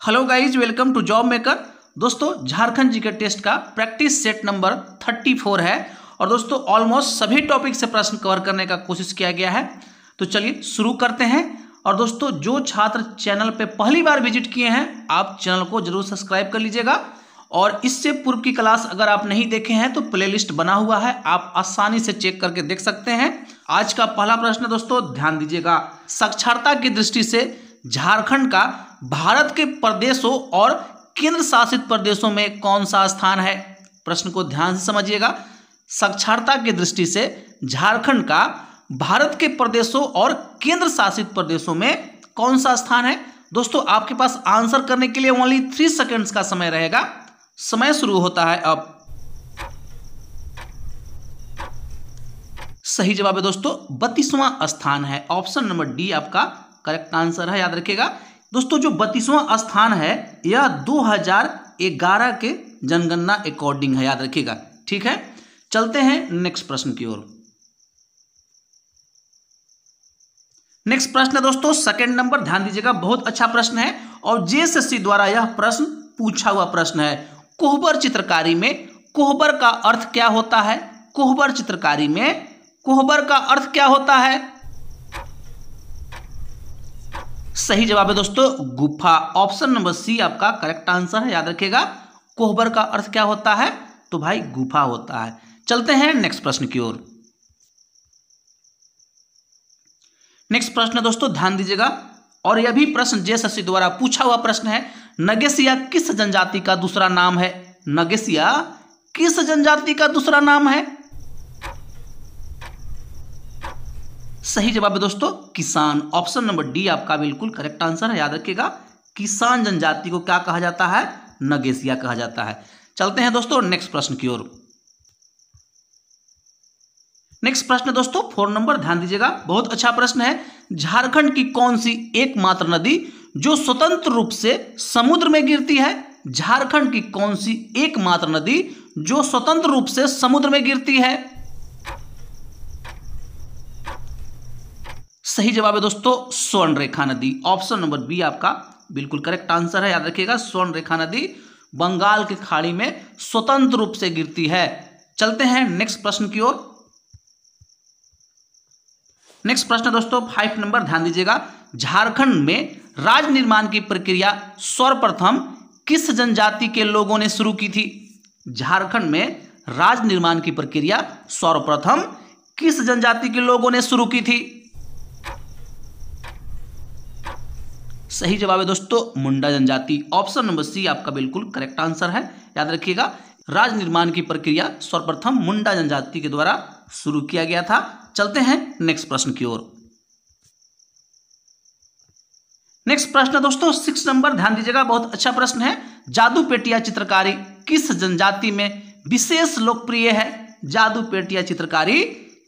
Hello guys, welcome to job maker. दोस्तों, Jharkhand GK test का practice set number 34 है और दोस्तों ऑलमोस्ट सभी टॉपिक से प्रश्न कवर करने का कोशिश किया गया है। तो चलिए शुरू करते हैं। और दोस्तों, जो छात्र चैनल पे पहली बार विजिट किए हैं, आप चैनल को जरूर सब्सक्राइब कर लीजिएगा। और इससे पूर्व की क्लास अगर आप नहीं देखे हैं तो प्लेलिस्ट बना हुआ है, आप आसानी से चेक करके देख सकते हैं। आज का पहला प्रश्न दोस्तों ध्यान दीजिएगा, साक्षरता की दृष्टि से झारखंड का भारत के प्रदेशों और केंद्र शासित प्रदेशों में कौन सा स्थान है? प्रश्न को ध्यान से समझिएगा। साक्षरता की दृष्टि से झारखंड का भारत के प्रदेशों और केंद्र शासित प्रदेशों में कौन सा स्थान है? दोस्तों, आपके पास आंसर करने के लिए ओनली 3 सेकेंड्स का समय रहेगा। समय शुरू होता है अब। सही जवाब है दोस्तों 32वां स्थान है। ऑप्शन नंबर डी आपका करेक्ट आंसर है, याद रखिएगा। दोस्तों, जो 32वां स्थान है यह 2011 के जनगणना अकॉर्डिंग है, याद रखिएगा। ठीक है, चलते हैं नेक्स्ट प्रश्न की ओर। नेक्स्ट प्रश्न है दोस्तों सेकंड नंबर, ध्यान दीजिएगा, बहुत अच्छा प्रश्न है और जेएसएससी द्वारा यह प्रश्न पूछा हुआ प्रश्न है। कोहबर चित्रकारी में कोहबर का अर्थ क्या होता है? कोहबर चित्रकारी में कोहबर का अर्थ क्या होता है? सही जवाब है दोस्तों गुफा। ऑप्शन नंबर सी आपका करेक्ट आंसर है, याद रखिएगा। कोहबर का अर्थ क्या होता है? तो भाई गुफा होता है। चलते हैं नेक्स्ट प्रश्न की ओर। नेक्स्ट प्रश्न दोस्तों ध्यान दीजिएगा, और यह भी प्रश्न जेएसएससी द्वारा पूछा हुआ प्रश्न है। नगेशिया किस जनजाति का दूसरा नाम है? नगेशिया किस जनजाति का दूसरा नाम है? सही जवाब है दोस्तों किसान। ऑप्शन नंबर डी आपका बिल्कुल करेक्ट आंसर है, याद रखिएगा। किसान जनजाति को क्या कहा जाता है? नगेशिया कहा जाता है। चलते हैं दोस्तों नेक्स्ट प्रश्न की ओर। नेक्स्ट प्रश्न दोस्तों 4 नंबर, ध्यान दीजिएगा, बहुत अच्छा प्रश्न है। झारखंड की कौन सी एकमात्र नदी जो स्वतंत्र रूप से समुद्र में गिरती है? झारखंड की कौन सी एकमात्र नदी जो स्वतंत्र रूप से समुद्र में गिरती है? सही जवाब है दोस्तों स्वर्ण रेखा नदी। ऑप्शन नंबर बी आपका बिल्कुल करेक्ट आंसर है, याद रखिएगा। स्वर्ण रेखा नदी बंगाल की खाड़ी में स्वतंत्र रूप से गिरती है। चलते हैं नेक्स्ट प्रश्न की ओर। नेक्स्ट प्रश्न दोस्तों 5 नंबर, ध्यान दीजिएगा, झारखंड में राज्य निर्माण की प्रक्रिया सर्वप्रथम किस जनजाति के लोगों ने शुरू की थी? झारखंड में राज्य निर्माण की प्रक्रिया सर्वप्रथम किस जनजाति के लोगों ने शुरू की थी? सही जवाब है दोस्तों मुंडा जनजाति। ऑप्शन नंबर सी आपका बिल्कुल करेक्ट आंसर है, याद रखिएगा। राज्य निर्माण की प्रक्रिया सर्वप्रथम मुंडा जनजाति के द्वारा शुरू किया गया था। चलते हैं नेक्स्ट प्रश्न की ओर। नेक्स्ट प्रश्न दोस्तों 6 नंबर, ध्यान दीजिएगा, बहुत अच्छा प्रश्न है। जादू पेटिया चित्रकारी किस जनजाति में विशेष लोकप्रिय है? जादू पेटिया चित्रकारी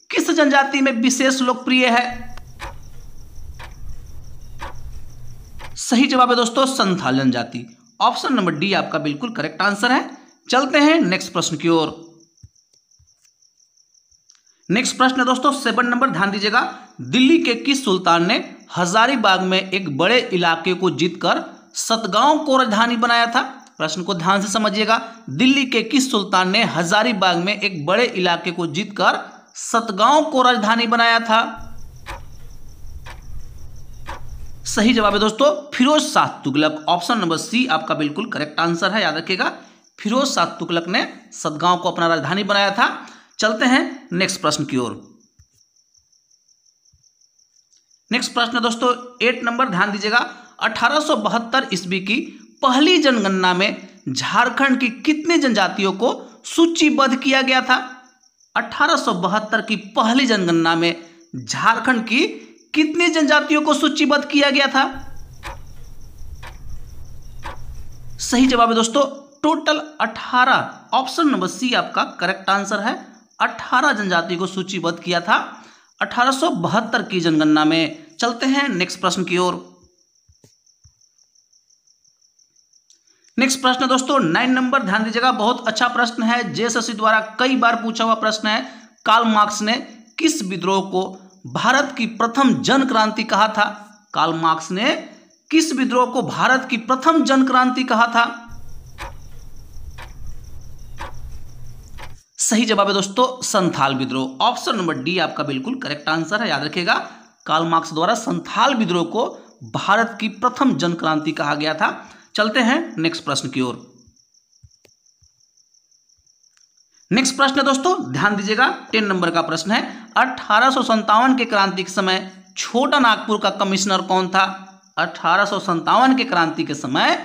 किस जनजाति में विशेष लोकप्रिय है? सही जवाब है दोस्तों संथाल जनजाति। ऑप्शन नंबर डी आपका बिल्कुल करेक्ट आंसर है। चलते हैं नेक्स्ट प्रश्न की ओर। नेक्स्ट प्रश्न है दोस्तों 7 नंबर, ध्यान दीजिएगा, दिल्ली के किस सुल्तान ने हजारीबाग में एक बड़े इलाके को जीतकर सतगांव को राजधानी बनाया था? प्रश्न को ध्यान से समझिएगा। दिल्ली के किस सुल्तान ने हजारीबाग में एक बड़े इलाके को जीतकर सतगांव को राजधानी बनाया था? सही जवाब है दोस्तों Firoz Shah Tughlaq. Option number C आपका बिल्कुल करेक्ट आंसर है, याद रखिएगा। फिरोज शाह तुगलक ने सतगांव को अपना राजधानी बनाया था। चलते हैं नेक्स्ट प्रश्न की ओर। नेक्स्ट प्रश्न दोस्तों 8 नंबर, ध्यान दीजिएगा, 1872 ईस्वी की पहली जनगणना में झारखंड की कितनी जनजातियों को सूचीबद्ध किया गया था? 1872 की पहली जनगणना में झारखंड की कितनी जनजातियों को सूचीबद्ध किया गया था? सही जवाब है दोस्तों टोटल 18। ऑप्शन नंबर सी आपका करेक्ट आंसर है। 18 जनजाति को सूचीबद्ध किया था 1872 की जनगणना में। चलते हैं नेक्स्ट प्रश्न की ओर। नेक्स्ट प्रश्न दोस्तों 9 नंबर, ध्यान दीजिएगा, बहुत अच्छा प्रश्न है। जेएसएससी द्वारा कई बार पूछा हुआ प्रश्न है। कार्ल मार्क्स ने किस विद्रोह को भारत की प्रथम जन क्रांति कहा था? कार्ल मार्क्स ने किस विद्रोह को भारत की प्रथम जन क्रांति कहा था? सही जवाब है दोस्तों संथाल विद्रोह। ऑप्शन नंबर डी आपका बिल्कुल करेक्ट आंसर है। याद रखिएगा कार्ल मार्क्स द्वारा संथाल विद्रोह को भारत की प्रथम जन क्रांति कहा गया था। चलते हैं नेक्स्ट प्रश्न की ओर। नेक्स्ट प्रश्न है दोस्तों, ध्यान दीजिएगा, 10 नंबर का प्रश्न है। 1857 के क्रांति के समय छोटा नागपुर का कमिश्नर कौन था? 1857 के क्रांति के समय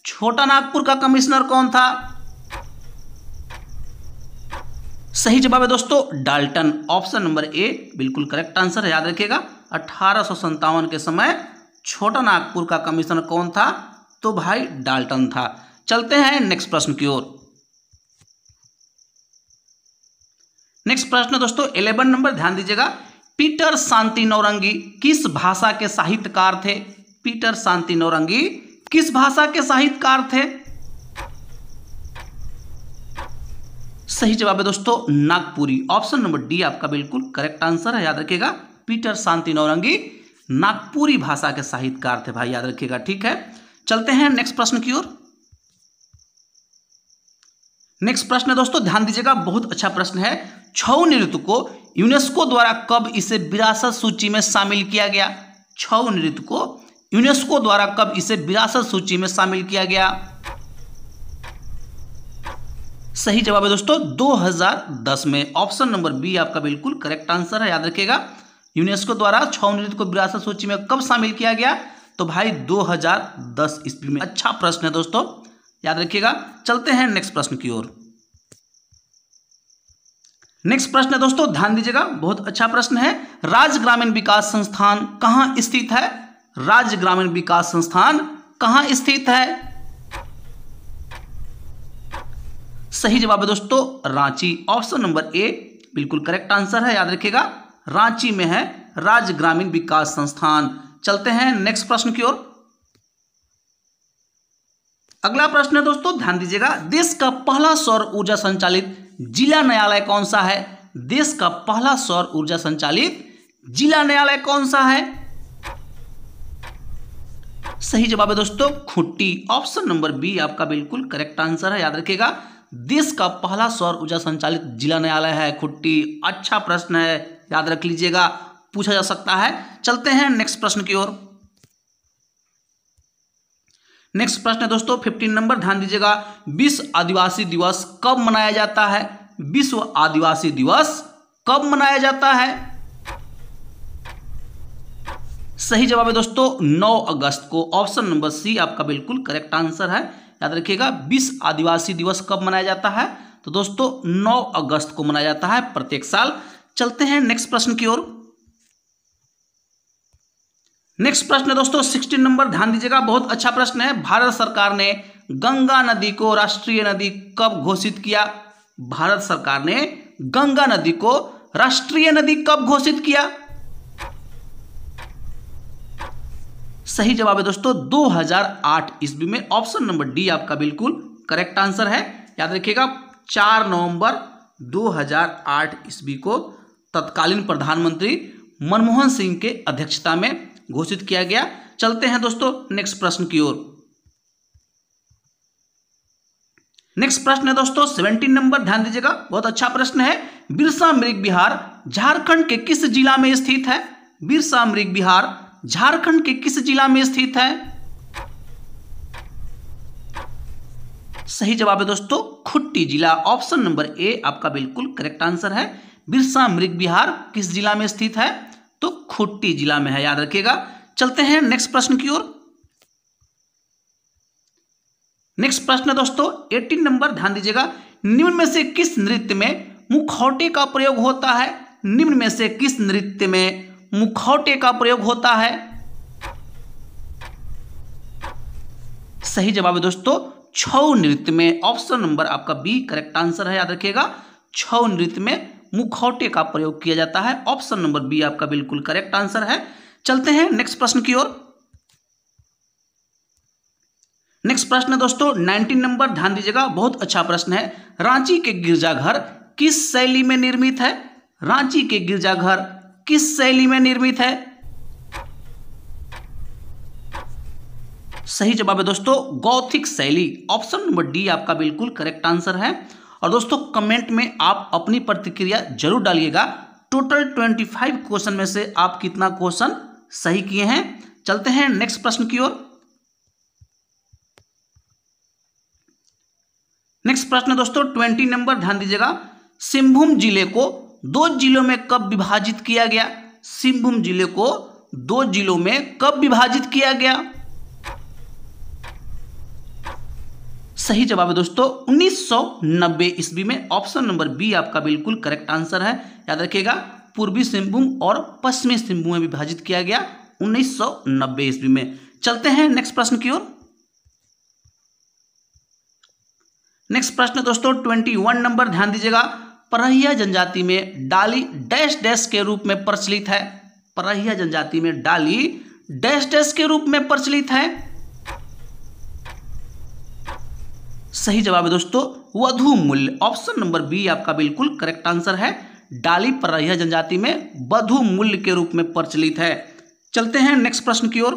छोटा नागपुर का कमिश्नर कौन था? सही जवाब है दोस्तों डाल्टन। ऑप्शन नंबर ए बिल्कुल करेक्ट आंसर है। याद रखिएगा 1857 के समय छोटा नागपुर का कमिश्नर कौन था? तो भाई डाल्टन था। चलते हैं नेक्स्ट प्रश्न की ओर। नेक्स्ट प्रश्न दोस्तों 11 नंबर, ध्यान दीजिएगा। पीटर शांति नौरंगी किस भाषा के साहित्यकार थे? पीटर शांति नौरंगी किस भाषा के साहित्यकार थे? सही जवाब है दोस्तों नागपुरी। ऑप्शन नंबर डी आपका बिल्कुल करेक्ट आंसर है। याद रखिएगा पीटर शांति नौरंगी नागपुरी भाषा के साहित्यकार थे भाई, याद रखिएगा। ठीक है, चलते हैं नेक्स्ट प्रश्न की ओर। नेक्स्ट प्रश्न है दोस्तों, ध्यान दीजिएगा, बहुत अच्छा प्रश्न है। छऊ नृत्य को यूनेस्को द्वारा कब इसे विरासत सूची में शामिल किया गया? छऊ नृत्य को यूनेस्को द्वारा कब इसे विरासत सूची में शामिल किया गया? सही जवाब है दोस्तों 2010 में। ऑप्शन नंबर बी आपका बिल्कुल करेक्ट आंसर है। याद रखिएगा यूनेस्को द्वारा छऊ नृत्य को विरासत सूची में कब शामिल किया गया? तो भाई 2010 ईस्वी में। अच्छा प्रश्न है दोस्तों, याद रखिएगा। चलते हैं नेक्स्ट प्रश्न की ओर। नेक्स्ट प्रश्न है दोस्तों, ध्यान दीजिएगा, बहुत अच्छा प्रश्न है। राज्य ग्रामीण विकास संस्थान कहां स्थित है? राज्य ग्रामीण विकास संस्थान कहां स्थित है? सही जवाब है दोस्तों रांची। ऑप्शन नंबर ए बिल्कुल करेक्ट आंसर है। याद रखिएगा रांची में है राज्य ग्रामीण विकास संस्थान। चलते हैं नेक्स्ट प्रश्न की ओर। अगला प्रश्न है दोस्तों, ध्यान दीजिएगा, देश का पहला सौर ऊर्जा संचालित जिला न्यायालय कौन सा है? देश का पहला सौर ऊर्जा संचालित जिला न्यायालय कौन सा है? सही जवाब है दोस्तों खूंटी। ऑप्शन नंबर बी आपका बिल्कुल करेक्ट आंसर है। याद रखिएगा देश का पहला सौर ऊर्जा संचालित जिला न्यायालय है खूंटी। अच्छा प्रश्न है, याद रख लीजिएगा, पूछा जा सकता है। चलते हैं नेक्स्ट प्रश्न की ओर। नेक्स्ट प्रश्न है दोस्तों 15 नंबर, ध्यान दीजिएगा, विश्व आदिवासी दिवस कब मनाया जाता है? विश्व आदिवासी दिवस कब मनाया जाता है? सही जवाब है दोस्तों 9 अगस्त को। ऑप्शन नंबर सी आपका बिल्कुल करेक्ट आंसर है। याद रखिएगा विश्व आदिवासी दिवस कब मनाया जाता है? तो दोस्तों 9 अगस्त को मनाया जाता है प्रत्येक साल। चलते हैं नेक्स्ट प्रश्न की ओर। नेक्स्ट प्रश्न है दोस्तों 16 नंबर, ध्यान दीजिएगा, बहुत अच्छा प्रश्न है। भारत सरकार ने गंगा नदी को राष्ट्रीय नदी कब घोषित किया? भारत सरकार ने गंगा नदी को राष्ट्रीय नदी कब घोषित किया? सही जवाब है दोस्तों 2008 ईस्वी में। ऑप्शन नंबर डी आपका बिल्कुल करेक्ट आंसर है। याद रखिएगा 4 नवंबर 2008 ईस्वी को तत्कालीन प्रधानमंत्री मनमोहन सिंह के अध्यक्षता में घोषित किया गया। चलते हैं दोस्तों नेक्स्ट प्रश्न की ओर। नेक्स्ट प्रश्न है दोस्तों 17 नंबर, ध्यान दीजिएगा, बहुत अच्छा प्रश्न है। बिरसा मृग विहार झारखंड के किस जिला में स्थित है? बिरसा मृग विहार झारखंड के किस जिला में स्थित है? सही जवाब है दोस्तों खूंटी जिला। ऑप्शन नंबर ए आपका बिल्कुल करेक्ट आंसर है। बिरसा मृग विहार किस जिला में स्थित है? तो खूंटी जिला में है, याद रखिएगा। चलते हैं नेक्स्ट प्रश्न की ओर। नेक्स्ट प्रश्न है दोस्तों 18 नंबर, ध्यान दीजिएगा, निम्न में से किस नृत्य में मुखौटे का प्रयोग होता है? निम्न में से किस नृत्य में मुखौटे का प्रयोग होता है? सही जवाब है दोस्तों छऊ नृत्य में। ऑप्शन नंबर आपका बी करेक्ट आंसर है। याद रखिएगा छऊ नृत्य में मुखौटे का प्रयोग किया जाता है। ऑप्शन नंबर बी आपका बिल्कुल करेक्ट आंसर है। चलते हैं नेक्स्ट प्रश्न की ओर। नेक्स्ट प्रश्न है दोस्तों 19 नंबर, ध्यान दीजिएगा, बहुत अच्छा प्रश्न है। रांची के गिरजाघर किस शैली में निर्मित है? रांची के गिरजाघर किस शैली में निर्मित है? सही जवाब है दोस्तों गौथिक शैली। ऑप्शन नंबर डी आपका बिल्कुल करेक्ट आंसर है। और दोस्तों कमेंट में आप अपनी प्रतिक्रिया जरूर डालिएगा। टोटल 25 क्वेश्चन में से आप कितना क्वेश्चन सही किए हैं। चलते हैं नेक्स्ट प्रश्न की ओर। नेक्स्ट प्रश्न दोस्तों 20 नंबर, ध्यान दीजिएगा। सिंहभूम जिले को 2 जिलों में कब विभाजित किया गया? सिंहभूम जिले को 2 जिलों में कब विभाजित किया गया? सही जवाब है दोस्तों 1990 ईस्वी में। ऑप्शन नंबर बी आपका बिल्कुल करेक्ट आंसर है। याद रखिएगा पूर्वी सिंहभूम और पश्चिमी सिंहभूम में विभाजित किया गया 1990 ईस्वी में। चलते हैं नेक्स्ट प्रश्न की ओर। नेक्स्ट प्रश्न दोस्तों 21 नंबर, ध्यान दीजिएगा। परहिया जनजाति में डाली डैश डैश के रूप में प्रचलित है। परहिया जनजाति में डाली डैश डैश के रूप में प्रचलित है। सही जवाब है दोस्तों वधु मूल्य। ऑप्शन नंबर बी आपका बिल्कुल करेक्ट आंसर है। डाली परहिया जनजाति में वधु मूल्य के रूप में प्रचलित है। चलते हैं नेक्स्ट प्रश्न की ओर।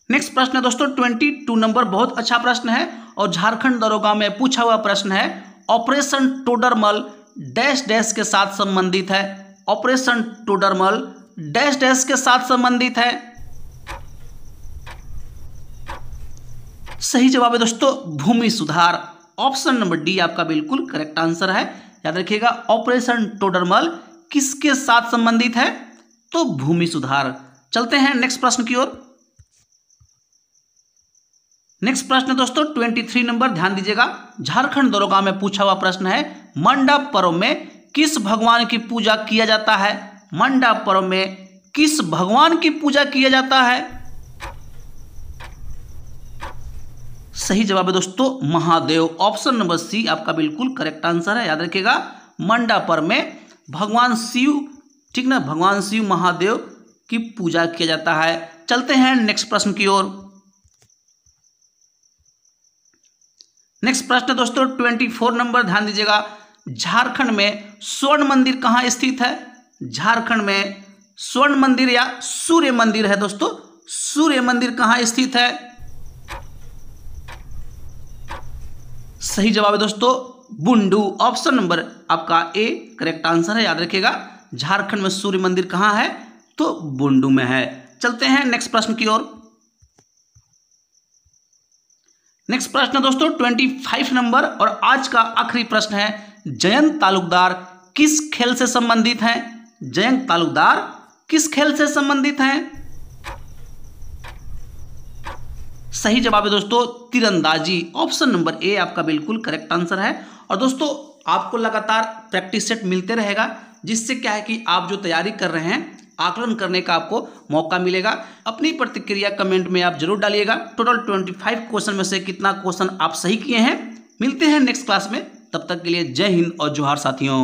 नेक्स्ट प्रश्न है दोस्तों 22 नंबर, बहुत अच्छा प्रश्न है और झारखंड दरोगा में पूछा हुआ प्रश्न है। ऑपरेशन टोडरमल डैश डैश के साथ संबंधित है। ऑपरेशन टोडरमल डैश डैश के साथ संबंधित है। सही जवाब है दोस्तों भूमि सुधार। ऑप्शन नंबर डी आपका बिल्कुल करेक्ट आंसर है। याद रखिएगा ऑपरेशन टोडरमल किसके साथ संबंधित है? तो भूमि सुधार। चलते हैं नेक्स्ट प्रश्न की ओर। नेक्स्ट प्रश्न दोस्तों 23 नंबर, ध्यान दीजिएगा। झारखंड दरोगा में पूछा हुआ प्रश्न है। मंडप पर्व में किस भगवान की पूजा किया जाता है? मंडप पर्व में किस भगवान की पूजा किया जाता है? सही जवाब है दोस्तों महादेव। ऑप्शन नंबर सी आपका बिल्कुल करेक्ट आंसर है। याद रखिएगा मंडप पर्व में भगवान शिव, ठीक ना, भगवान शिव महादेव की पूजा किया जाता है। चलते हैं नेक्स्ट प्रश्न की ओर। नेक्स्ट प्रश्न दोस्तों 24 नंबर, ध्यान दीजिएगा। झारखंड में स्वर्ण मंदिर कहाँ स्थित है? झारखंड में स्वर्ण मंदिर या सूर्य मंदिर है दोस्तों। सूर्य मंदिर कहाँ स्थित है? सही जवाब है दोस्तों बुंडू। ऑप्शन नंबर आपका ए करेक्ट आंसर है। याद रखिएगा झारखंड में सूर्य मंदिर कहाँ है? तो बुंडू में है। चलते हैं नेक्स्ट प्रश्न की ओर। नेक्स्ट प्रश्न दोस्तों 25 नंबर और आज का आखिरी प्रश्न है। जयंत तालुकदार किस खेल से संबंधित हैं? जयंत तालुकदार किस खेल से संबंधित हैं? सही जवाब है दोस्तों तीरंदाजी। ऑप्शन नंबर ए आपका बिल्कुल करेक्ट आंसर है। और दोस्तों आपको लगातार प्रैक्टिस सेट मिलते रहेगा, जिससे क्या है कि आप जो तैयारी कर रहे हैं आकलन करने का आपको मौका मिलेगा। अपनी प्रतिक्रिया कमेंट में आप जरूर डालिएगा। टोटल 25 क्वेश्चन में से कितना क्वेश्चन आप सही किए हैं। मिलते हैं नेक्स्ट क्लास में, तब तक के लिए जय हिंद और जोहार साथियों।